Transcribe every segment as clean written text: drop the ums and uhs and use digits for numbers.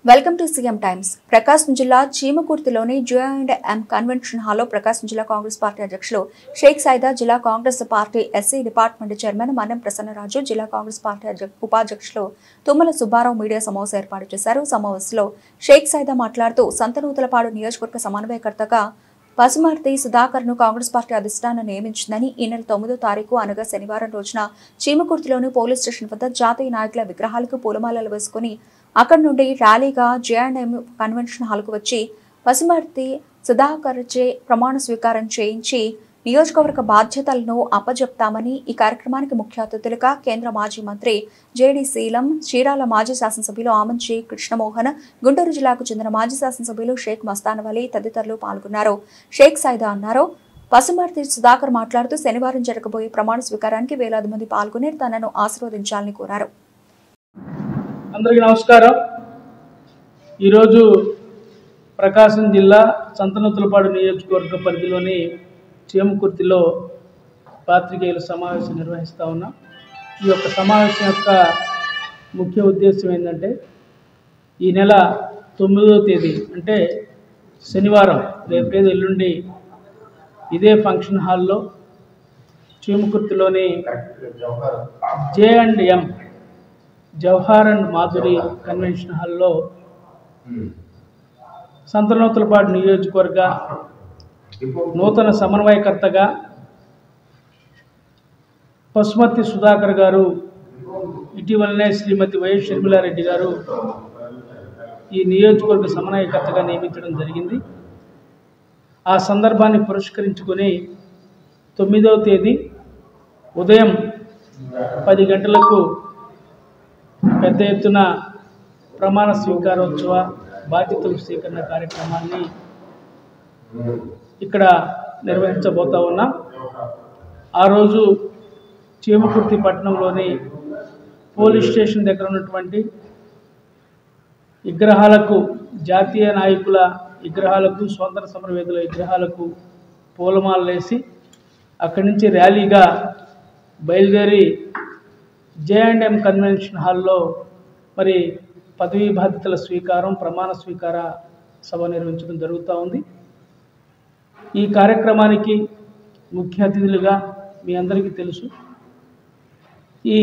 Welcome to CM times. Prakasam జిల్లా చీమకుర్తిలోని J&M convention హాల్లో ప్రకాశం జిల్లా కాంగ్రెస్ పార్టీ అధ్యక్షులు షేక్ సైదా, జిల్లా Congress party SC department chairman Mannem Prasanna Raju, జిల్లా కాంగ్రెస్ పార్టీ ఉపాధ్యక్షులు తుమ్మల సుబ్బారావు మీడియా సమావేశం ఏర్పాటు చేశారు. సమావేశంలో షేక్ సైదా మాట్లాడుతూ సంతనూతలపాడు నియోజకవర్గ సమన్వయకర్తగా పసుమర్తి సుధాకర్ ను కాంగ్రెస్ పార్టీ అధిష్టానం నియమించిందని, ఈ నెల 9వ తారీఖు అనగా శనివారం రోజున చీమకుర్తిలోని పోలీస్ స్టేషన్ వద్ద జాతీయ నాయకుల విగ్రహాలకు పూలమాలలు వేసుకుని అక్కడి నుండి ర్యాలీగా J&M కన్వెన్షన్ హాల్కు వచ్చి పసుమర్తి సుధాకర్ చే ప్రమాణ స్వీకారం చేయించి నియోజకవర్గ బాధ్యతలను అప్పజెప్తామని, ఈ కార్యక్రమానికి ముఖ్య అతిథులుగా కేంద్ర మాజీ మంత్రి జేడి శీలం, చీరాల మాజీ శాసనసభ్యులు ఆమంచి కృష్ణమోహన్, గుంటూరు జిల్లాకు చెందిన మాజీ శాసనసభ్యులు షేక్ మస్తానవలి తదితరులు పాల్గొన్నారు. షేక్ సైదా అన్నారు. పసుమర్తి సుధాకర్ మాట్లాడుతూ శనివారం జరగబోయే ప్రమాణ స్వీకారానికి వేలాది మంది పాల్గొని తనను ఆశీర్వదించాలని కోరారు. అందరికీ నమస్కారం. ఈరోజు ప్రకాశం జిల్లా సంతనూతలపాడు నియోజకవర్గ పరిధిలోని చీమకుర్తిలో పాత్రికేయుల సమావేశం నిర్వహిస్తూ ఉన్నాం. ఈ యొక్క సమావేశం యొక్క ముఖ్య ఉద్దేశం ఏంటంటే, ఈ నెల 9వ తేదీ అంటే శనివారం, రేపేదో ఎల్లుండి ఇదే ఫంక్షన్ హాల్లో చీమకుర్తిలోని J&M Jawahar and Madhuri convention హాల్లో సంతనూతలపాడు నియోజకవర్గ నూతన సమన్వయకర్తగా పసుమర్తి సుధాకర్ గారు, ఇటీవలనే శ్రీమతి వైఎస్ షర్మిలారెడ్డి గారు ఈ నియోజకవర్గ సమన్వయకర్తగా నియమించడం జరిగింది. ఆ సందర్భాన్ని పురస్కరించుకొని 9వ తేదీ ఉదయం 10 గంటలకు పెద్ద ఎత్తున ప్రమాణ స్వీకారోత్సవ బాధ్యతల స్వీకరణ కార్యక్రమాన్ని ఇక్కడ నిర్వహించబోతా ఉన్నాం. ఆ రోజు చీమకుర్తి పట్టణంలోని పోలీస్ స్టేషన్ దగ్గర ఉన్నటువంటి విగ్రహాలకు, జాతీయ నాయకుల విగ్రహాలకు, స్వాతంత్ర సమరయోధుల విగ్రహాలకు పూలమాలలు వేసి అక్కడి నుంచి ర్యాలీగా బయలుదేరి J&M కన్వెన్షన్ హాల్లో మరి పదవీ బాధ్యతల స్వీకారం, ప్రమాణ స్వీకార సభ నిర్వహించడం జరుగుతూ ఉంది. ఈ కార్యక్రమానికి ముఖ్య అతిథులుగా మీ అందరికీ తెలుసు, ఈ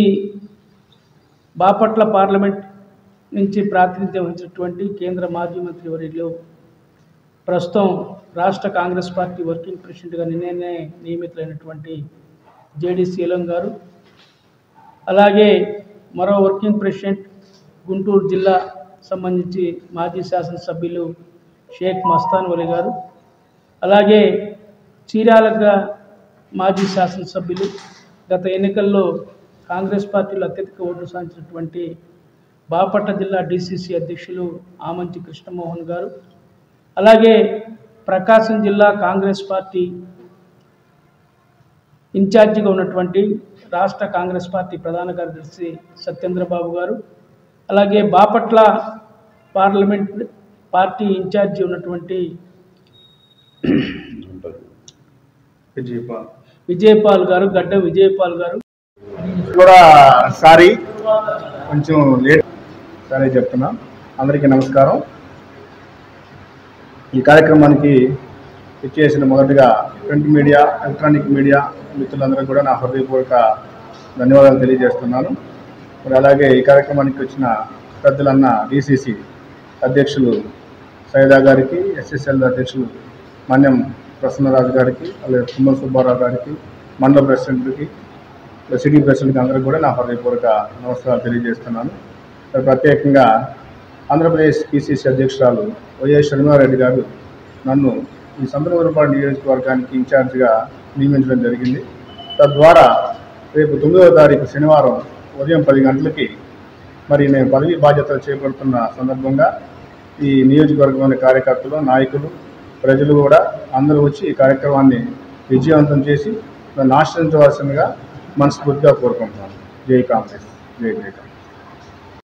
బాపట్ల పార్లమెంట్ నుంచి ప్రాతినిధ్యం వహించినటువంటి కేంద్ర మాజీ మంత్రి వర్యులు, ప్రస్తుతం రాష్ట్ర కాంగ్రెస్ పార్టీ వర్కింగ్ ప్రెసిడెంట్గా నిన్నే నియమితులైనటువంటి జేడి శీలం గారు, అలాగే మరో వర్కింగ్ ప్రెసిడెంట్ గుంటూరు జిల్లా సంబంధించి మాజీ శాసనసభ్యులు షేక్ మస్తానవలి గారు, అలాగే చీరాలగా మాజీ శాసనసభ్యులు, గత ఎన్నికల్లో కాంగ్రెస్ పార్టీలో అత్యధిక ఓట్లు సాధించినటువంటి బాపట్ల జిల్లా DCC అధ్యక్షులు ఆమంచి కృష్ణమోహన్ గారు, అలాగే ప్రకాశం జిల్లా కాంగ్రెస్ పార్టీ ఇన్ఛార్జిగా ఉన్నటువంటి రాష్ట్ర కాంగ్రెస్ పార్టీ ప్రధాన కార్యదర్శి సత్యేంద్రబాబు గారు, అలాగే బాపట్ల పార్లమెంట్ పార్టీ ఇన్ఛార్జి ఉన్నటువంటి విజయపాల్ గారు, గడ్డ విజయపాల్ గారు కూడా సారీ కొంచెం లేట్ సారీ చెప్తున్నా. అందరికీ నమస్కారం. ఈ కార్యక్రమానికి ఇచ్చేసిన మొదటిగా ప్రింట్ మీడియా, ఎలక్ట్రానిక్ మీడియా మిత్రులందరూ కూడా నా హృదయపూర్వక ధన్యవాదాలు తెలియజేస్తున్నాను. మరి అలాగే ఈ కార్యక్రమానికి వచ్చిన పెద్దలన్న DCC అధ్యక్షులు సైదా గారికి, SSL అధ్యక్షులు మన్నెం ప్రసన్నరాజు గారికి, అలాగే తుమ్మల సుబ్బారావు గారికి, మండల ప్రెసిడెంట్కి, సిటీ ప్రెసిడెంట్కి అందరికీ కూడా నా హృదయపూర్వక నమస్కారాలు తెలియజేస్తున్నాను. ప్రత్యేకంగా ఆంధ్రప్రదేశ్ PCC అధ్యక్షురాలు వైఎస్ షర్మిలారెడ్డి గారు నన్ను ఈ సంతనూతలపాడు నియోజకవర్గానికి ఇన్ఛార్జిగా నియమించడం జరిగింది. తద్వారా రేపు 9వ తారీఖు శనివారం ఉదయం 10 గంటలకి మరి నేను పదవీ బాధ్యతలు చేపడుతున్న సందర్భంగా ఈ నియోజకవర్గంలోని కార్యకర్తలు, నాయకులు, ప్రజలు కూడా అందరూ వచ్చి ఈ కార్యక్రమాన్ని విజయవంతం చేసి నన్ను ఆశ్రయించవలసిందిగా మనస్ఫూర్తిగా కోరుకుంటున్నాను. జై కాంగ్రెస్, జై జై కాంగ్రెస్.